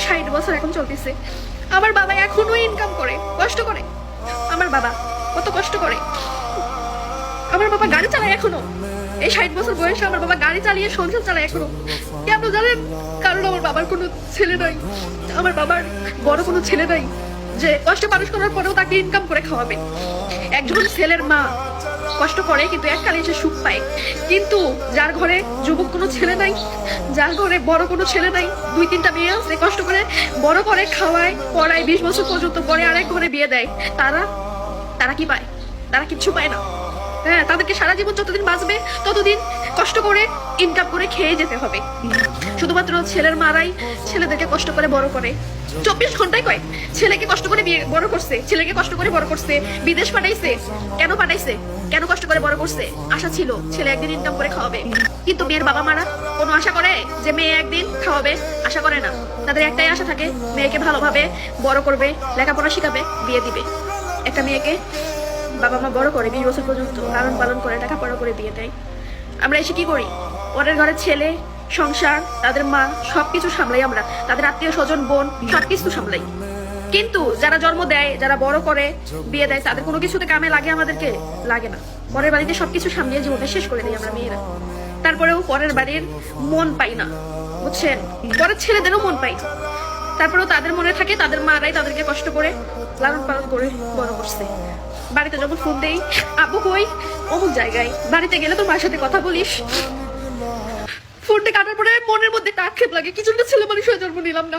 60 বছর এখন চলতেছে। আমার বাবা এখনো ইনকাম করে, কষ্ট করে। আমার বাবা কত কষ্ট করে। আমার বাবা গাড়ি চালায় এখনো। এই 60 বছর বয়সে আমার বাবা গাড়ি চালিয়ে সংসার চালায় এখনো। কেন জানেন? কারণ আমার বাবার কোনো ছেলে নাই, আমার বাবার বড় কোনো ছেলে নাই যে কষ্ট মানুষ করার পরেও তাকে ইনকাম করে খাওয়াবে। একজন ছেলের মা কষ্ট করে কিন্তু এককালে এসে সুখ পায়, কিন্তু যার ঘরে যুবক কোনো ছেলে নাই, যার ঘরে বড় কোনো ছেলে নাই, 2-3টা মেয়ে আছে, কষ্ট করে বড় করে খাওয়ায় পড়ায় 20 বছর পর্যন্ত, পরে আরেক ঘরে বিয়ে দেয়, তারা কি পায়? তারা কিচ্ছু পায় না। হ্যাঁ, তাদেরকে সারা জীবন যতদিন বাঁচবে ততদিন কষ্ট করে ইনকাম করে খেয়ে যেতে হবে। শুধুমাত্র ছেলের মারাই ছেলেদেরকে কষ্ট করে বড় করে, 24 ঘন্টায় কয় ছেলেকে কষ্ট করে বড় করছে, ছেলেকে কষ্ট করে বড় করছে, বিদেশ পাঠাইছে। কেন পাঠাইছে? কেন কষ্ট করে বড় করছে? আশা ছিল ছেলে একদিন ইনকাম করে খাওয়াবে। কিন্তু মেয়ের বাবা মারা কোনো আশা করে যে মেয়ে একদিন খাওয়াবে? আশা করে না। তাদের একটাই আশা থাকে, মেয়েকে ভালোভাবে বড় করবে, লেখাপড়া শিখাবে, বিয়ে দিবে। একটা মেয়েকে বাবা মা বড় করে 20 বছর পর্যন্ত লালন পালন করে টাকা পড়া করে বিয়ে দেয়। আমরা এসে কি করি? পরের ঘরের ছেলে, সংসার, তাদের মা সবকিছু সামলাই আমরা, তাদের আত্মীয় স্বজন, বোন সবকিছু সামলাই। কিন্তু যারা জন্ম দেয়, যারা বড় করে বিয়ে দেয়, তাদের কোনো কিছুতে কামে লাগে? আমাদেরকে লাগে না। পরের বাড়িতে সবকিছু সামলিয়ে জীবনটা শেষ করে দিই আমরা মেয়েরা। তারপরেও পরের বাড়ির মন পাই না, বুঝছেন? পরের ছেলেদেরও মন পাই না। তারপরেও তাদের মনে থাকে তাদের মারাই তাদেরকে কষ্ট করে লালন পালন করে বড় করছে। বাড়িতে যখন ফোন দেই, আব্বু কই? অমুক জায়গায়। বাড়িতে গেলে তোর মার সাথে কথা বলিস। ফোনটা কাটার পরে মনের মধ্যে একটা আক্ষেপ লাগে, কিছু একটা ছেলে মানুষ হয়ে জন্ম নিলাম না।